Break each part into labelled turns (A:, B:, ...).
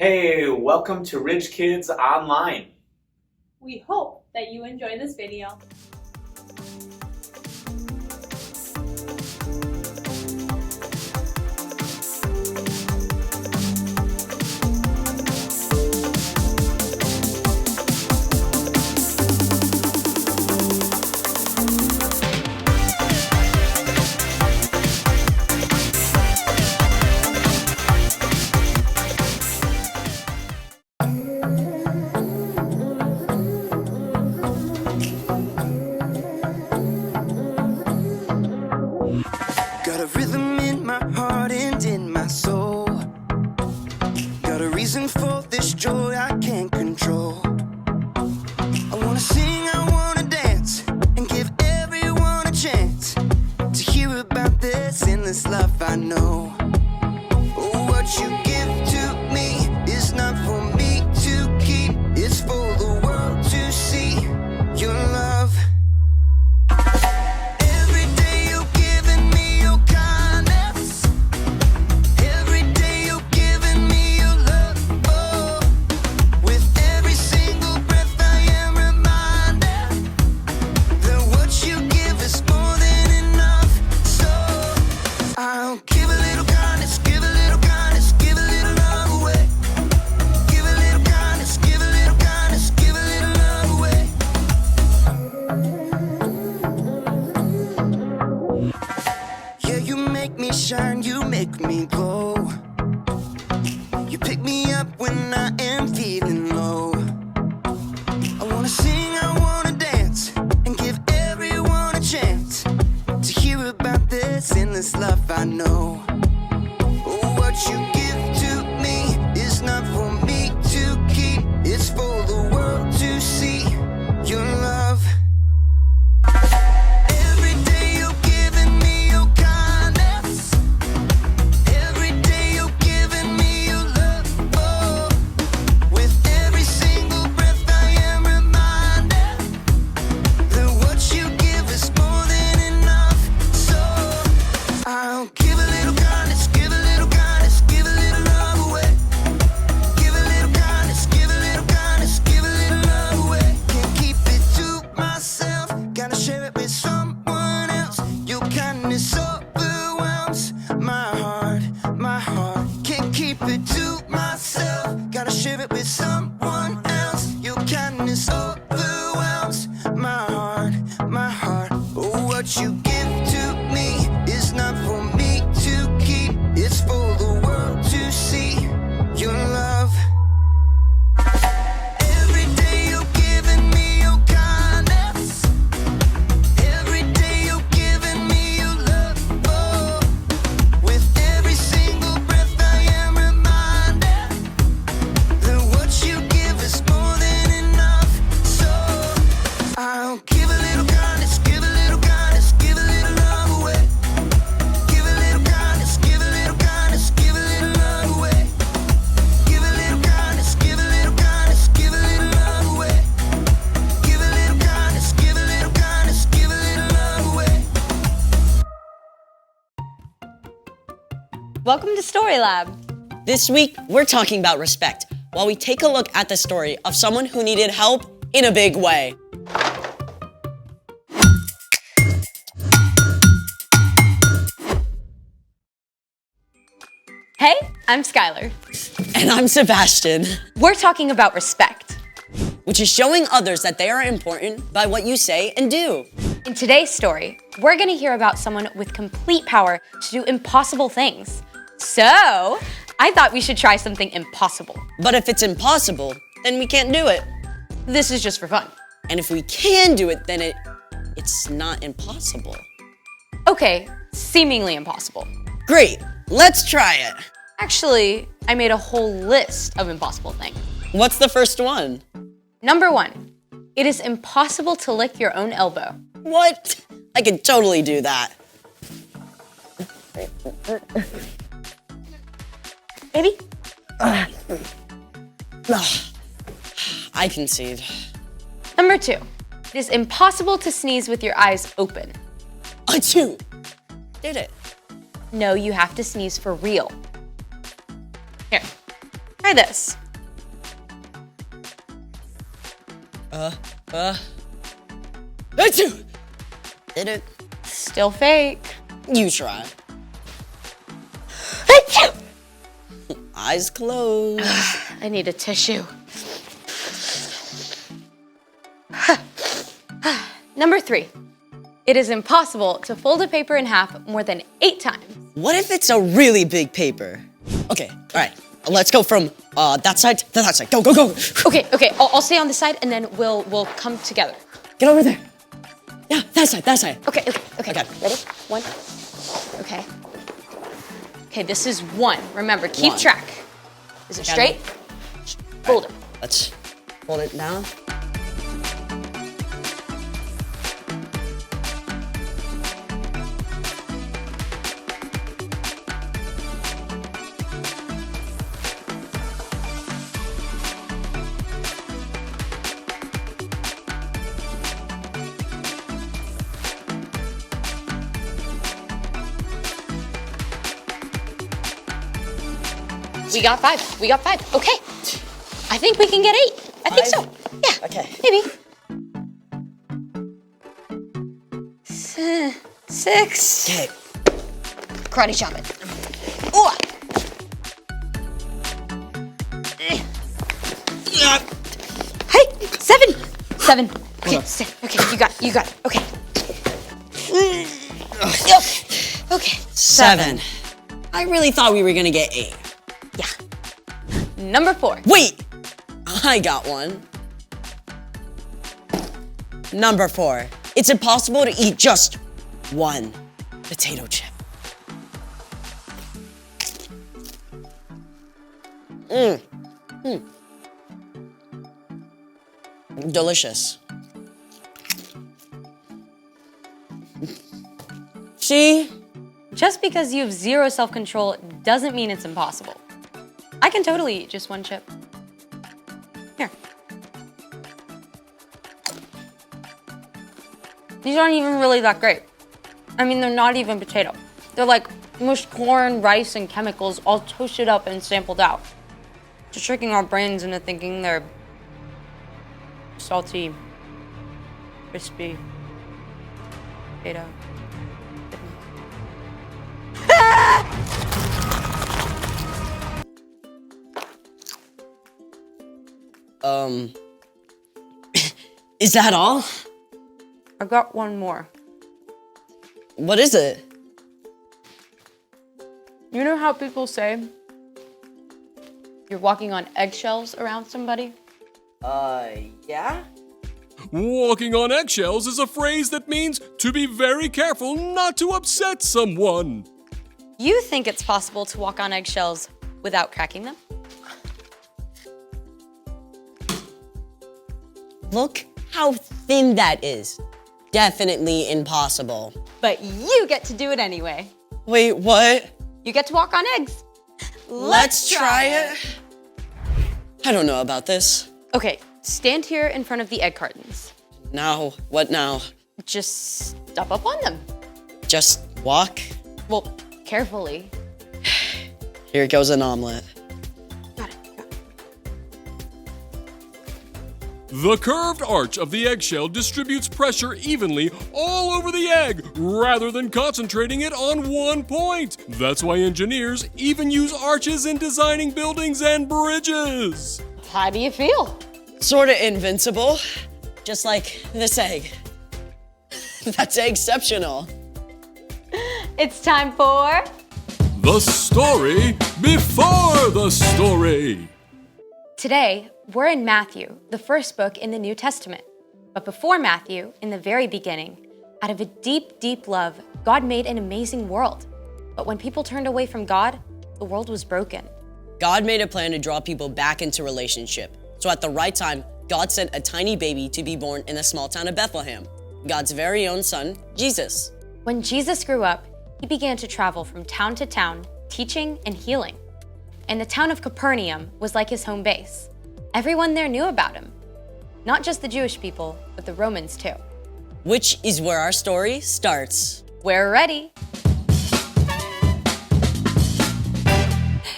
A: Hey, welcome to Rich Kids Online.
B: We hope that you enjoy this video.
C: Got a rhythm in my heart and in my soul. Got a reason for this joy I can't control. I wanna sing, I wanna dance, and give everyone a chance to hear about this endless love I know. Oh, what you give to me is not for me to keep, it's for the world to see your love. Shine, you make me glow. You pick me up when I am feeling low. I wanna sing, I wanna dance, and give everyone a chance to hear about this endless love I know. Oh, what you give to me is not for me to keep, it's for the world to see your love. What you give to me is not for me to keep, it's for the world to see your love. Every day you're giving me your kindness, every day you're giving me your love. Oh, with every single breath I am reminded that what you give is more than enough. So I'll give a little kindness, give a little kindness, give a little love away. Give a little kindness, give a little kindness, give a little love away. Give a little kindness, give a little kindness, give a little love away. Give a little kindness, give a little kindness, give a little love away.
B: Welcome to Story Lab.
D: This week, we're talking about respect, while we take a look at the story of someone who needed help in a big way.
B: Hey, I'm Skylar.
D: And I'm Sebastian,
B: We're talking about respect.
D: which is showing others that they are important by what you say and do.
B: In today's story, we're gonna hear about someone with complete power to do impossible things. So, I thought we should try something impossible.
D: But if it's impossible, then we can't do it.
B: This is just for fun.
D: And if we can do it, then it's not impossible.
B: Okay, seemingly impossible.
D: Great, let's try it.
B: Actually, I made a whole list of impossible things.
D: What's the first one?
B: Number 1, it is impossible to lick your own elbow.
D: What? I could totally do that.
B: Maybe?
D: I concede.
B: Number 2, it is impossible to sneeze with your eyes open.
D: Achoo! Did it.
B: No, you have to sneeze for real. Here, try Try this.
D: Achoo! Did it?
B: Still fake.
D: You try. Eyes closed.
B: I need a tissue. Number 3. It is impossible to fold a paper in half more than 8 times.
D: What if it's a really big paper? Okay, all right. Let's go from that side to that side. Go, go, go.
B: Okay, I'll stay on this side and then we'll come together.
D: Get over there. Yeah, that side, that side.
B: Okay.
D: Okay.
B: Ready? 1. Okay. Okay, this is 1. Remember, keep
D: 1.
B: track. Is it
D: Got
B: straight?
D: it.
B: Fold it.
D: Let's hold it down.
B: We got 5. Okay. I think we can get 8. I think so. Yeah.
D: Okay.
B: Maybe. 6.
D: Okay.
B: Karate chop it. Ooh. Hey, 7. 7. Okay, sit. Okay, you got it. Okay. Okay.
D: 7. I really thought we were gonna get 8.
B: Yeah. Number 4.
D: Wait, I got one. Number 4. It's impossible to eat just one potato chip. Delicious. See?
B: Just because you have 0 self-control doesn't mean it's impossible. I can totally eat just 1 chip. Here. These aren't even really that great. I mean, they're not even potato. They're like mushed corn, rice, and chemicals all toasted up and sampled out. Just tricking our brains into thinking they're salty, crispy, potato.
D: Is that all?
B: I got 1 more.
D: What is it?
B: You know how people say you're walking on eggshells around somebody?
D: Yeah?
E: Walking on eggshells is a phrase that means to be very careful not to upset someone.
B: You think it's possible to walk on eggshells without cracking them?
D: Look how thin that is. Definitely impossible.
B: But you get to do it anyway.
D: Wait, what?
B: You get to walk on eggs.
D: Let's try it. I don't know about this.
B: Okay, stand here in front of the egg cartons.
D: Now, what now?
B: Just step up on them.
D: Just walk?
B: Well, carefully.
D: Here goes an omelet.
B: Got it.
E: The curved arch of the eggshell distributes pressure evenly all over the egg rather than concentrating it on one point. That's why engineers even use arches in designing buildings and bridges.
B: How do you feel?
D: Sorta invincible. Just like this egg. That's exceptional.
B: It's time for...
E: The story before the story.
B: Today, we're in Matthew, the first book in the New Testament. But before Matthew, in the very beginning, out of a deep, deep love, God made an amazing world. But when people turned away from God, the world was broken.
D: God made a plan to draw people back into relationship. So at the right time, God sent a tiny baby to be born in the small town of Bethlehem, God's very own son, Jesus.
B: When Jesus grew up, he began to travel from town to town, teaching and healing. And the town of Capernaum was like his home base. Everyone there knew about him. Not just the Jewish people, but the Romans too.
D: Which is where our story starts.
B: We're ready.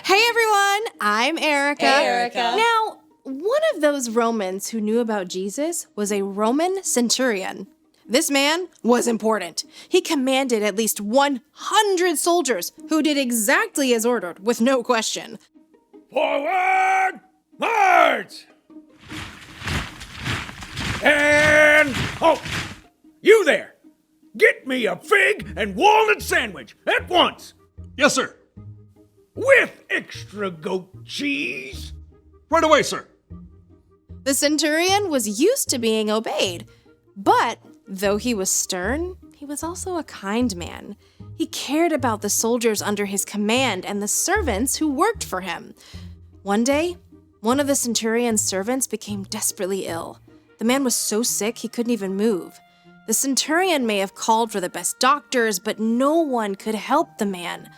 F: Hey everyone, I'm Erica.
D: Hey, Erica.
F: Now, one of those Romans who knew about Jesus was a Roman centurion. This man was important. He commanded at least 100 soldiers who did exactly as ordered with no question.
G: Forward! March! And halt! You there! Get me a fig and walnut sandwich at once!
E: Yes, sir.
G: With extra goat cheese!
E: Right away, sir.
F: The centurion was used to being obeyed, but though he was stern, he was also a kind man. He cared about the soldiers under his command and the servants who worked for him. One day, one of the centurion's servants became desperately ill. The man was so sick he couldn't even move. The centurion may have called for the best doctors, but no one could help the man.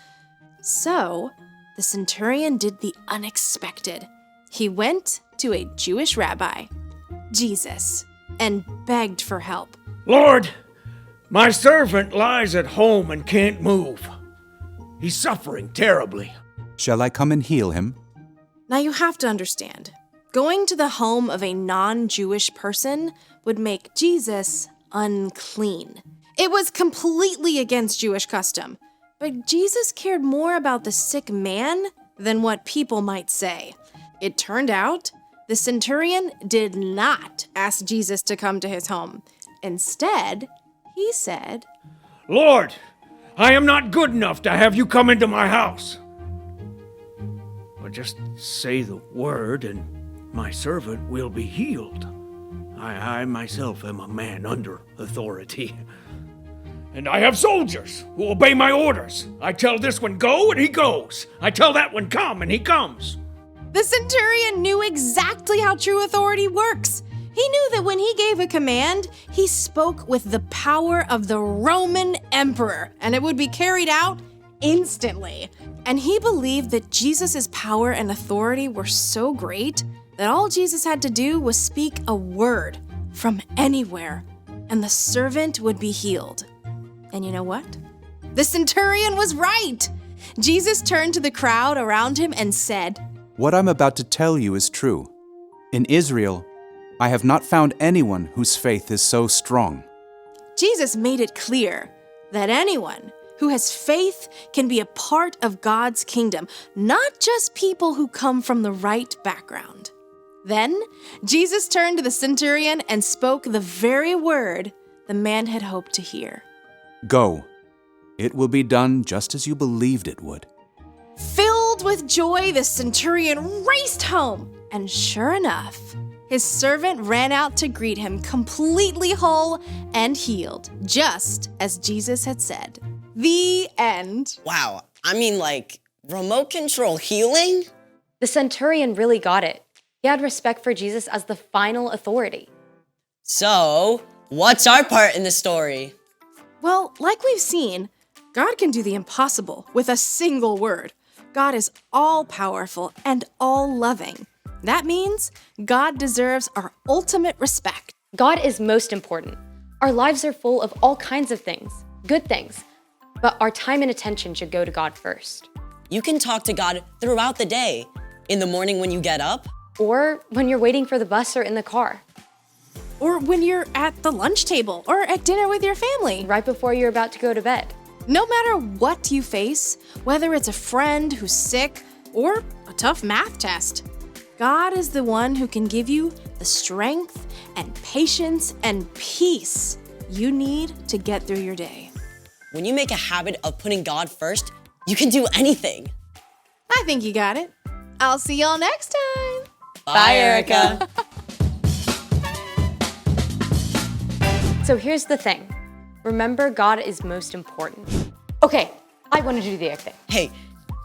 F: So, the centurion did the unexpected. He went to a Jewish rabbi, Jesus, and begged for help.
G: Lord, my servant lies at home and can't move. He's suffering terribly.
H: Shall I come and heal him?
F: Now you have to understand, going to the home of a non-Jewish person would make Jesus unclean. It was completely against Jewish custom, but Jesus cared more about the sick man than what people might say. It turned out the centurion did not ask Jesus to come to his home. Instead, he said,
G: Lord, I am not good enough to have you come into my house. But just say the word and my servant will be healed. I myself am a man under authority. And I have soldiers who obey my orders. I tell this one go and he goes. I tell that one come and he comes.
F: The centurion knew exactly how true authority works. He knew that when he gave a command, he spoke with the power of the Roman emperor, and it would be carried out instantly. And he believed that Jesus' power and authority were so great that all Jesus had to do was speak a word from anywhere, and the servant would be healed. And you know what? The centurion was right. Jesus turned to the crowd around him and said,
H: What I'm about to tell you is true. In Israel, I have not found anyone whose faith is so strong.
F: Jesus made it clear that anyone who has faith can be a part of God's kingdom, not just people who come from the right background. Then, Jesus turned to the centurion and spoke the very word the man had hoped to hear.
H: Go. It will be done just as you believed it would.
F: Filled with joy, the centurion raced home, and sure enough, his servant ran out to greet him, completely whole and healed, just as Jesus had said. The end.
D: Wow, I mean, like, remote control healing?
B: The centurion really got it. He had respect for Jesus as the final authority.
D: So, what's our part in the story?
F: Well, like we've seen, God can do the impossible with a single word. God is all-powerful and all-loving. That means God deserves our ultimate respect.
B: God is most important. Our lives are full of all kinds of things, good things, but our time and attention should go to God first.
D: You can talk to God throughout the day. In the morning when you get up,
B: Or when you're waiting for the bus or in the car,
F: Or when you're at the lunch table or at dinner with your family.
B: right before you're about to go to bed.
F: No matter what you face, whether it's a friend who's sick or a tough math test, God is the one who can give you the strength and patience and peace you need to get through your day.
D: when you make a habit of putting God first, you can do anything.
F: I think you got it. I'll see y'all next time.
D: Bye, Erica.
B: So here's the thing. Remember, God is most important. Okay, I want to do the egg thing.
D: Hey,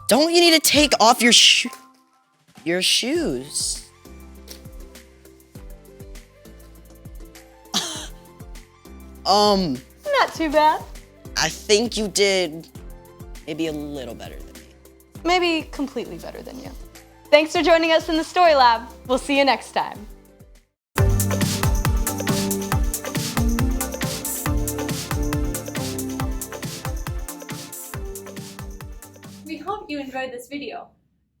D: don't you need to take off your shoes?
B: Not too bad.
D: I think you did maybe a little better than me.
B: Maybe completely better than you. Thanks for joining us in the Story Lab. We'll see you next time.
I: We hope you enjoyed this video.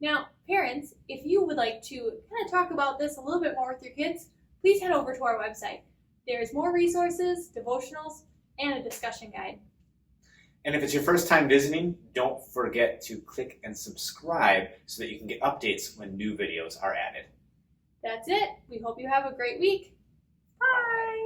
I: Now, parents, if you would like to kind of talk about this a little bit more with your kids, please head over to our website. There's more resources, devotionals, and a discussion guide.
A: And if it's your first time visiting, don't forget to click and subscribe so that you can get updates when new videos are added.
I: That's it. We hope you have a great week. Bye!